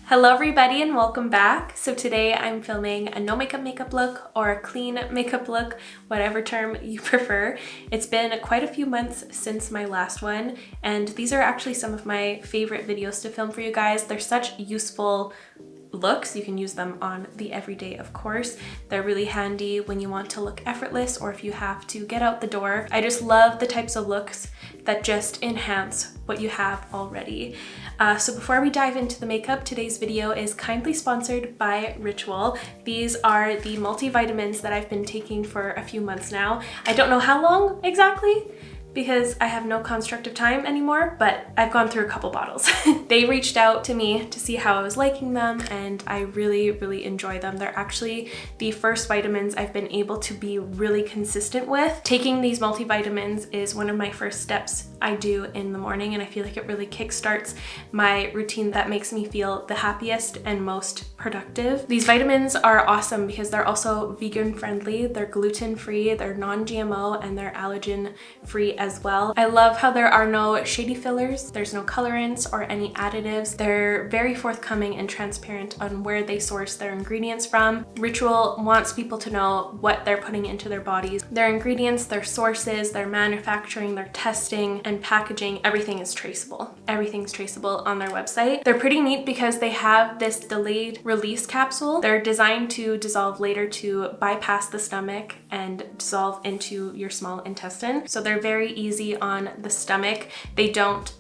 Hello everybody and welcome back. So today I'm filming a no makeup look or a clean makeup look, whatever term you prefer. It's been quite a few months since my last one, and these are actually some of my favorite videos to film for you guys. They're such useful looks. You can use them on the everyday, of course. They're really handy when you want to look effortless or if you have to get out the door. I just love the types of looks that just enhance what you have already. So before we dive into the makeup, today's video is kindly sponsored by Ritual. These are the multivitamins that I've been taking for a few months now. I don't know how long exactly, because I have no construct of time anymore, but I've gone through a couple bottles. They reached out to me to see how I was liking them, and I really enjoy them. They're actually the first vitamins I've been able to be really consistent with. Taking these multivitamins is one of my first steps I do in the morning, and I feel like it really kickstarts my routine that makes me feel the happiest and most productive. These vitamins are awesome because they're also vegan friendly, they're gluten free, they're non-GMO, and they're allergen free as well. I love how there are no shady fillers, there's no colorants or any additives. They're very forthcoming and transparent on where they source their ingredients from. Ritual wants people to know what they're putting into their bodies. Their ingredients, their sources, their manufacturing, their testing and packaging, everything is traceable. Everything's traceable on their website. They're pretty neat because they have this delayed release capsule. They're designed to dissolve later to bypass the stomach and dissolve into your small intestine. So they're very easy on the stomach. They don't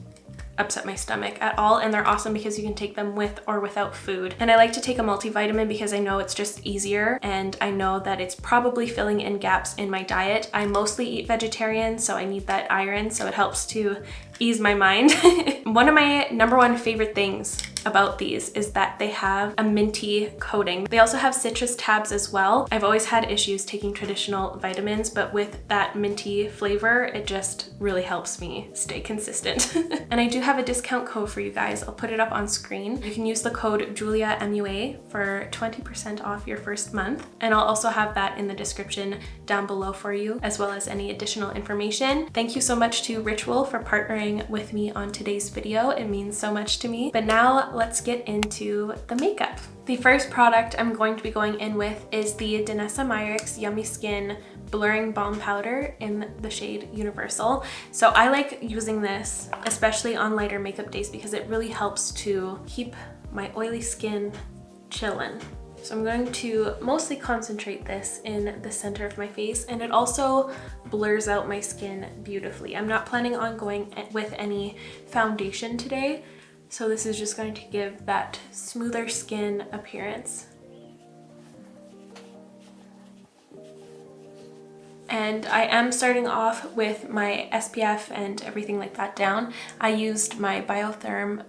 upset my stomach at all, and they're awesome because you can take them with or without food. And I like to take a multivitamin because I know it's just easier, and I know that it's probably filling in gaps in my diet. I mostly eat vegetarian, so I need that iron, so it helps to ease my mind. One of my number one favorite things about these is that they have a minty coating. They also have citrus tabs as well. I've always had issues taking traditional vitamins, but with that minty flavor, it just really helps me stay consistent. And I do have a discount code for you guys. I'll put it up on screen. You can use the code JuliaMUA for 20% off your first month. And I'll also have that in the description down below for you, as well as any additional information. Thank you so much to Ritual for partnering with me on today's video. It means so much to me. But now let's get into the makeup. The first product I'm going to be going in with is the Danessa Myricks Yummy Skin Blurring Balm Powder in the shade Universal. So I like using this, especially on lighter makeup days, because it really helps to keep my oily skin chillin'. So I'm going to mostly concentrate this in the center of my face, and it also blurs out my skin beautifully. I'm not planning on going with any foundation today, so this is just going to give that smoother skin appearance. And I am starting off with my SPF and everything like that down. I used my Biotherm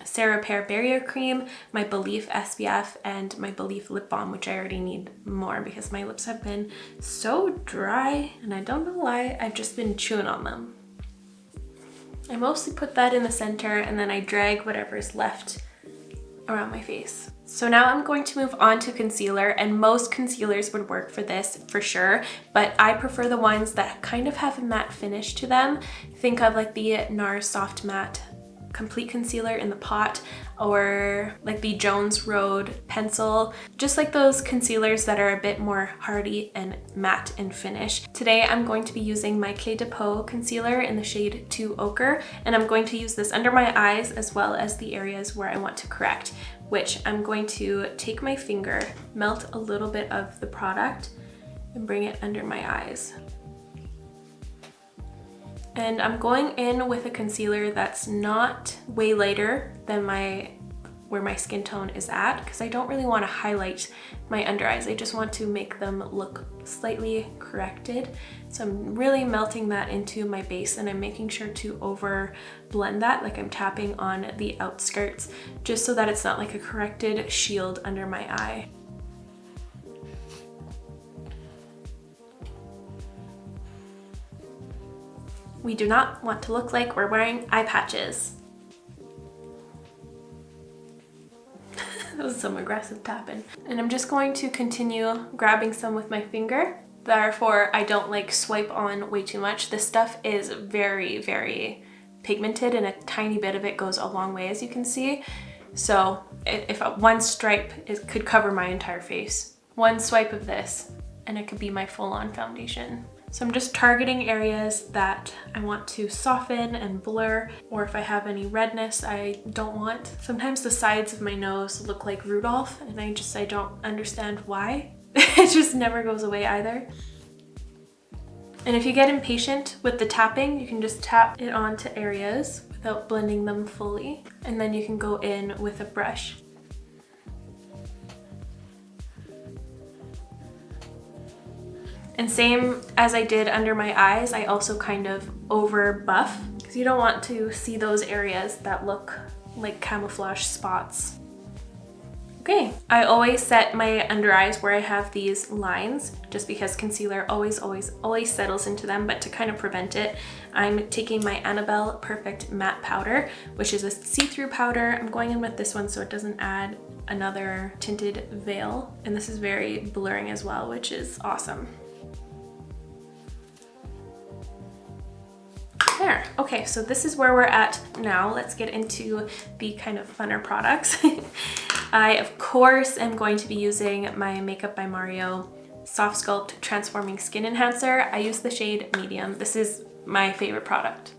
CeraPear Barrier Cream, my Belif SPF, and my Belif Lip Balm, which I already need more because my lips have been so dry, and I don't know why. I've just been chewing on them. I mostly put that in the center, and then I drag whatever is left around my face. So now I'm going to move on to concealer, and most concealers would work for this for sure, but I prefer the ones that kind of have a matte finish to them. Think of like the NARS Soft Matte Complete Concealer in the pot, or like the Jones Road Pencil, just like those concealers that are a bit more hardy and matte in finish. Today I'm going to be using my Clé de Peau concealer in the shade 2 Ochre, and I'm going to use this under my eyes as well as the areas where I want to correct, which I'm going to take my finger, melt a little bit of the product, and bring it under my eyes. And I'm going in with a concealer that's not way lighter than where my skin tone is at, because I don't really want to highlight my under eyes. I just want to make them look slightly corrected. So I'm really melting that into my base, and I'm making sure to over blend that, like I'm tapping on the outskirts, just so that it's not like a corrected shield under my eye. We do not want to look like we're wearing eye patches. That was some aggressive tapping. And I'm just going to continue grabbing some with my finger. Therefore, I don't like swipe on way too much. This stuff is very pigmented, and a tiny bit of it goes a long way, as you can see. So if one stripe could cover my entire face. One swipe of this and it could be my full-on foundation. So I'm just targeting areas that I want to soften and blur, or if I have any redness I don't want. Sometimes the sides of my nose look like Rudolph and I don't understand why. It just never goes away either. And if you get impatient with the tapping, you can just tap it onto areas without blending them fully. And then you can go in with a brush. And same as I did under my eyes, I also kind of over buff because you don't want to see those areas that look like camouflage spots. Okay, I always set my under eyes where I have these lines just because concealer always settles into them, but to kind of prevent it, I'm taking my Annabelle Perfect Matte Powder, which is a see-through powder. I'm going in with this one so it doesn't add another tinted veil. And this is very blurring as well, which is awesome. There. Okay, so this is where we're at now. Let's get into the kind of funner products. I, of course, am going to be using my Makeup by Mario Soft Sculpt Transforming Skin Enhancer. I use the shade Medium. This is my favorite product.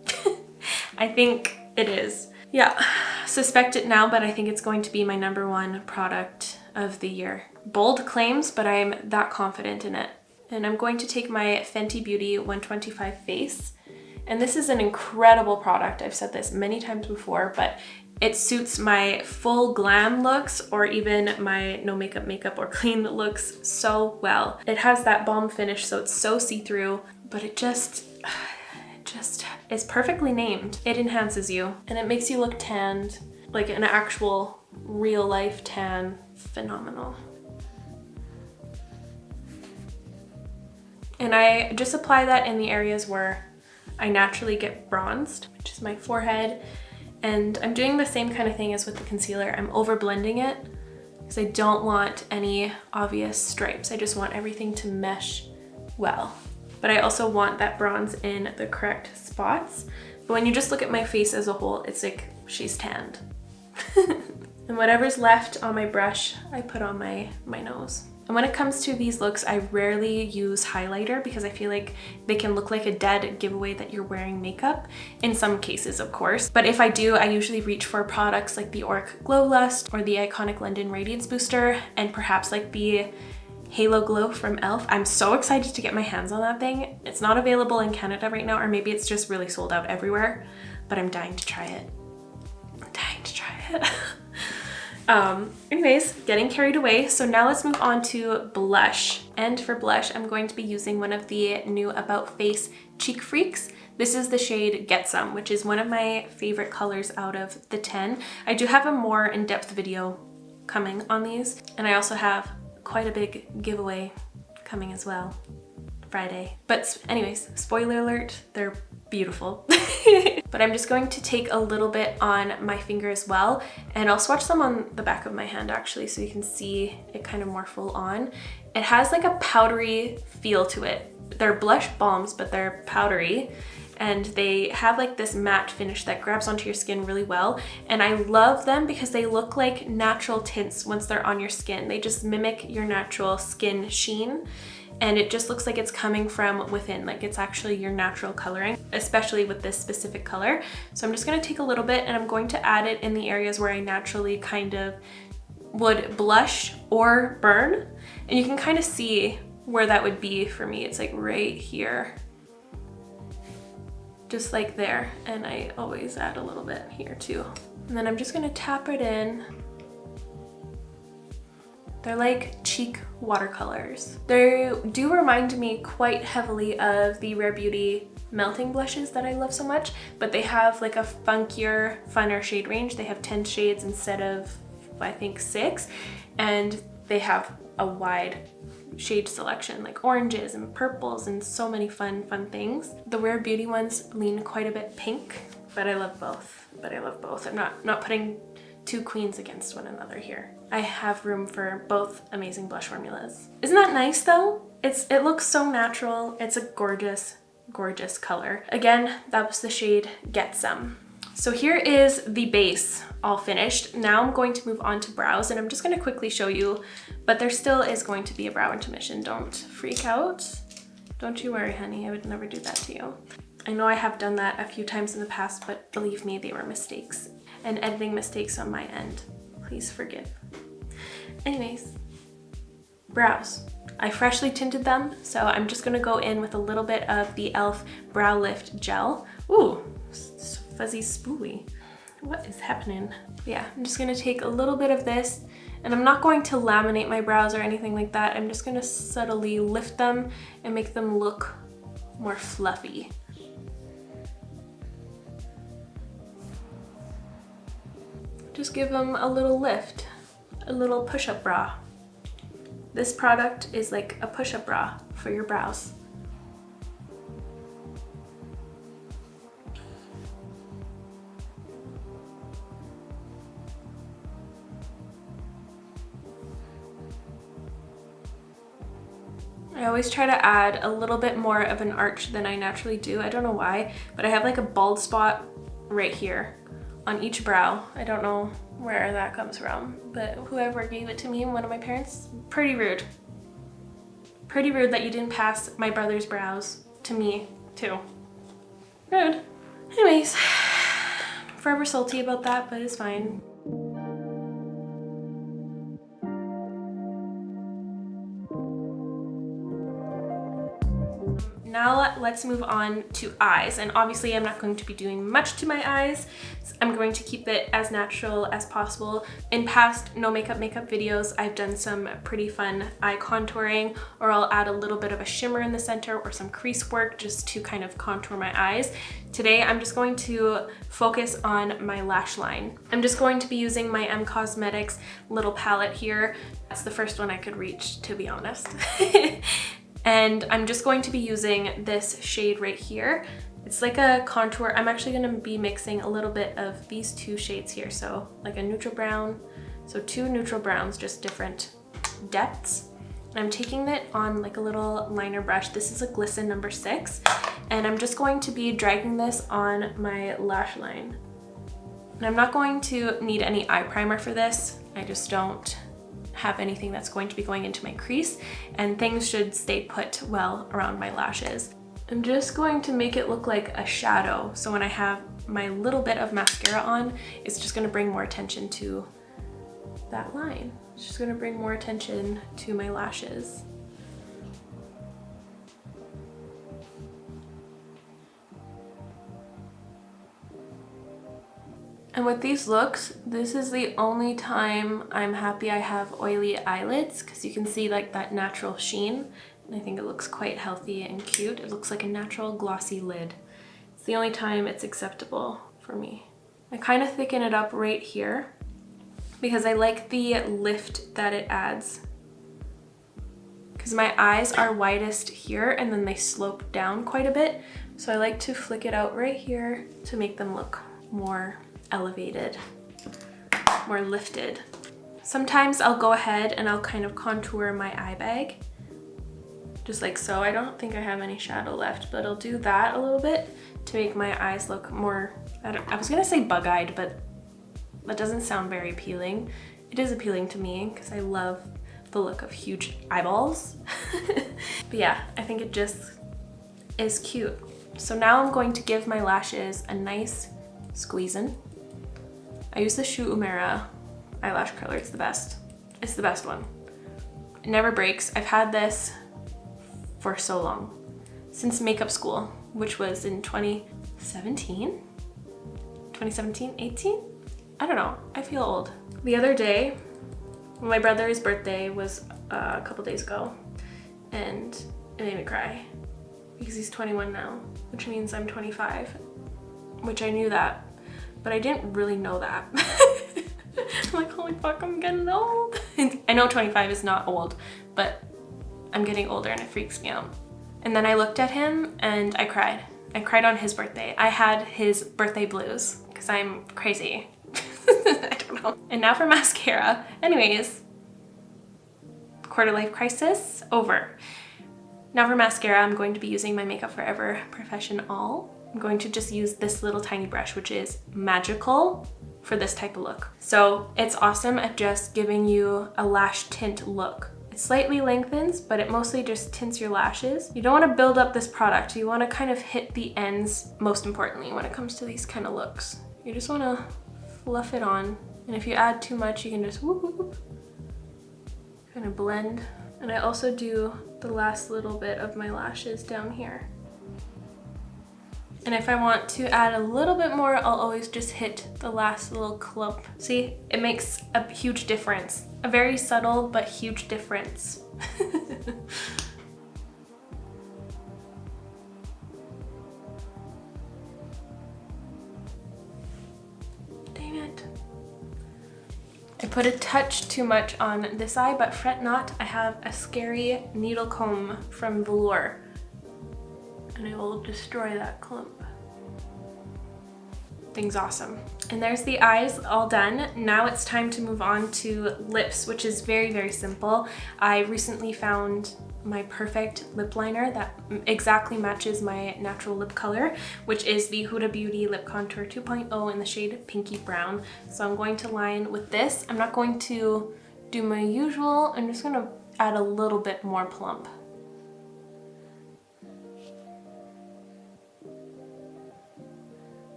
I think it is. Yeah, suspect it now, but I think it's going to be my #1 product of the year. Bold claims, but I'm that confident in it. And I'm going to take my Fenty Beauty 125 Face. And this is an incredible product. I've said this many times before, but it suits my full glam looks or even my no makeup or clean looks so well. It has that balm finish, so it's so see-through, but it just is perfectly named. It enhances you and it makes you look tanned, like an actual real life tan. Phenomenal. And I just apply that in the areas where I naturally get bronzed, which is my forehead. And I'm doing the same kind of thing as with the concealer. I'm over blending it because I don't want any obvious stripes. I just want everything to mesh well. But I also want that bronze in the correct spots. But when you just look at my face as a whole, it's like she's tanned. And whatever's left on my brush, I put on my nose. And when it comes to these looks, I rarely use highlighter because I feel like they can look like a dead giveaway that you're wearing makeup, in some cases of course. But if I do, I usually reach for products like the Auric Glow Lust or the Iconic London Radiance Booster and perhaps like the Halo Glow from e.l.f. I'm so excited to get my hands on that thing. It's not available in Canada right now, or maybe it's just really sold out everywhere, but I'm dying to try it. I'm dying to try it. Anyways, getting carried away. So now let's move on to blush. And for blush, I'm going to be using one of the new About Face Cheek Freaks. This is the shade Get Some, which is one of my favorite colors out of the 10. I do have a more in-depth video coming on these. And I also have quite a big giveaway coming as well, Friday. But anyways, spoiler alert, they're beautiful. But I'm just going to take a little bit on my finger as well, and I'll swatch some on the back of my hand actually so you can see it kind of more full on. It has like a powdery feel to it. They're blush balms, but they're powdery, and they have like this matte finish that grabs onto your skin really well. And I love them because they look like natural tints once they're on your skin. They just mimic your natural skin sheen. And it just looks like it's coming from within, like it's actually your natural coloring, especially with this specific color. So I'm just gonna take a little bit and I'm going to add it in the areas where I naturally kind of would blush or burn. And you can kind of see where that would be for me. It's like right here, just like there. And I always add a little bit here too. And then I'm just gonna tap it in. They're like cheek watercolors. They do remind me quite heavily of the Rare Beauty melting blushes that I love so much, but they have like a funkier, funner shade range. They have 10 shades instead of, I think, 6, and they have a wide shade selection, like oranges and purples and so many fun things. The Rare Beauty ones lean quite a bit pink, but I love both. I'm not putting two queens against one another here. I have room for both amazing blush formulas. Isn't that nice though? It looks so natural. It's a gorgeous, gorgeous color. Again, that was the shade Get Some. So here is the base all finished. Now I'm going to move on to brows, and I'm just going to quickly show you, but there still is going to be a brow intermission. Don't freak out. Don't you worry, honey. I would never do that to you. I know I have done that a few times in the past, but believe me, they were mistakes and editing mistakes on my end. Please forgive. Anyways, brows. I freshly tinted them, so I'm just gonna go in with a little bit of the e.l.f. Brow Lift Gel. Ooh, fuzzy spoolie. What is happening? Yeah, I'm just gonna take a little bit of this, and I'm not going to laminate my brows or anything like that. I'm just gonna subtly lift them and make them look more fluffy. Just give them a little lift, a little push-up bra. This product is like a push-up bra for your brows. I always try to add a little bit more of an arch than I naturally do. I don't know why, but I have like a bald spot right here on each brow. I don't know where that comes from, but whoever gave it to me, one of my parents, pretty rude. Pretty rude that you didn't pass my brother's brows to me too. Rude. Anyways, forever salty about that, but it's fine. Now let's move on to eyes, and obviously I'm not going to be doing much to my eyes. I'm going to keep it as natural as possible. In past no makeup videos, I've done some pretty fun eye contouring, or I'll add a little bit of a shimmer in the center or some crease work just to kind of contour my eyes. Today I'm just going to focus on my lash line. I'm just going to be using my M Cosmetics little palette here. That's the first one I could reach, to be honest. And I'm just going to be using this shade right here. It's like a contour. I'm actually gonna be mixing a little bit of these two shades here. So like a neutral brown, so two neutral browns, just different depths. And I'm taking it on like a little liner brush. This is a Glisten number 6. And I'm just going to be dragging this on my lash line. And I'm not going to need any eye primer for this. I just don't have anything that's going to be going into my crease, and things should stay put well around my lashes. I'm just going to make it look like a shadow, so when I have my little bit of mascara on, it's just going to bring more attention to that line. It's just going to bring more attention to my lashes. And with these looks, this is the only time I'm happy I have oily eyelids, because you can see like that natural sheen. And I think it looks quite healthy and cute. It looks like a natural glossy lid. It's the only time it's acceptable for me. I kind of thicken it up right here because I like the lift that it adds. Because my eyes are widest here and then they slope down quite a bit. So I like to flick it out right here to make them look more elevated, more lifted. Sometimes I'll go ahead and I'll kind of contour my eye bag, just like so. I don't think I have any shadow left, but I'll do that a little bit to make my eyes look more, I was gonna say bug-eyed, but that doesn't sound very appealing. It is appealing to me because I love the look of huge eyeballs. But yeah, I think it just is cute. So now I'm going to give my lashes a nice squeezing. I use the Shu Uemura eyelash curler. It's the best. It's the best one. It never breaks. I've had this for so long. Since makeup school, which was in 2017? 2017, 18? I don't know. I feel old. The other day, my brother's birthday was a couple days ago, and it made me cry because he's 21 now, which means I'm 25, which I knew that, but I didn't really know that. I'm like, holy fuck, I'm getting old. I know 25 is not old, but I'm getting older and it freaks me out. And then I looked at him and I cried. I cried on his birthday. I had his birthday blues because I'm crazy. I don't know. And now for mascara. Anyways, quarter life crisis over. Now for mascara, I'm going to be using my Makeup Forever Professional. I'm going to just use this little tiny brush, which is Magical for this type of look. So it's awesome at just giving you a lash tint look. It slightly lengthens, but it mostly just tints your lashes. You don't want to build up this product. You want to kind of hit the ends, most importantly, when it comes to these kind of looks. You just want to fluff it on. And if you add too much, you can just whoop, whoop, whoop, kind of blend. And I also do the last little bit of my lashes down here. And if I want to add a little bit more, I'll always just hit the last little clump. See, it makes a huge difference. A very subtle but huge difference. Dang it. I put a touch too much on this eye, but fret not, I have a scary needle comb from Velour. And I will destroy that clump. Thing's awesome. And there's the eyes all done. Now it's time to move on to lips, which is very, very simple. I recently found my perfect lip liner that exactly matches my natural lip color, which is the Huda Beauty Lip Contour 2.0 in the shade Pinky Brown. So I'm going to line with this. I'm not going to do my usual. I'm just gonna add a little bit more plump.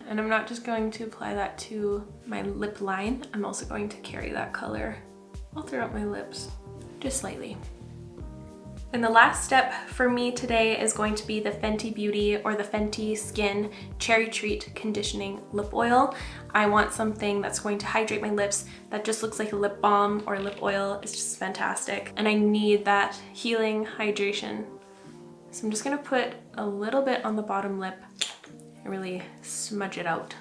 And I'm not just going to apply that to my lip line, I'm also going to carry that color all throughout my lips, just slightly. And the last step for me today is going to be the Fenty Beauty or the Fenty Skin Cherry Treat Conditioning Lip Oil. I want something that's going to hydrate my lips that just looks like a lip balm or lip oil. It's just fantastic. And I need that healing hydration. So I'm just gonna put a little bit on the bottom lip and really smudge it out.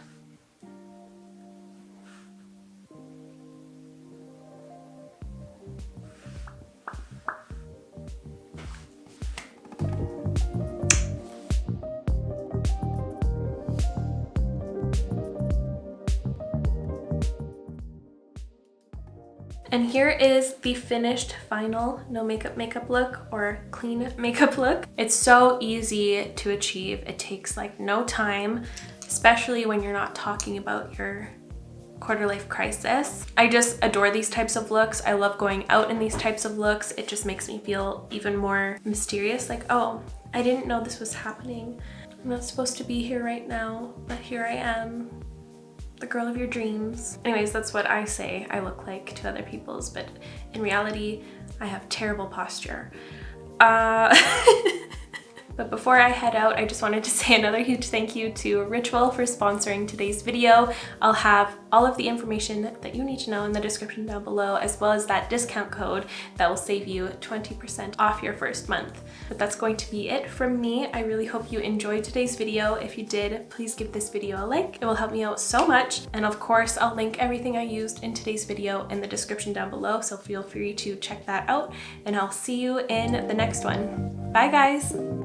And here is the finished final no makeup look or clean makeup look. It's so easy to achieve. It takes like no time, especially when you're not talking about your quarter life crisis. I just adore these types of looks. I love going out in these types of looks. It just makes me feel even more mysterious. Like, oh, I didn't know this was happening. I'm not supposed to be here right now, but here I am. The girl of your dreams. Anyways, that's what I say I look like to other people's, but in reality, I have terrible posture. But before I head out, I just wanted to say another huge thank you to Ritual for sponsoring today's video. I'll have all of the information that you need to know in the description down below, as well as that discount code that will save you 20% off your first month. But that's going to be it from me. I really hope you enjoyed today's video. If you did, please give this video a like. It will help me out so much. And of course, I'll link everything I used in today's video in the description down below, so feel free to check that out. And I'll see you in the next one. Bye guys!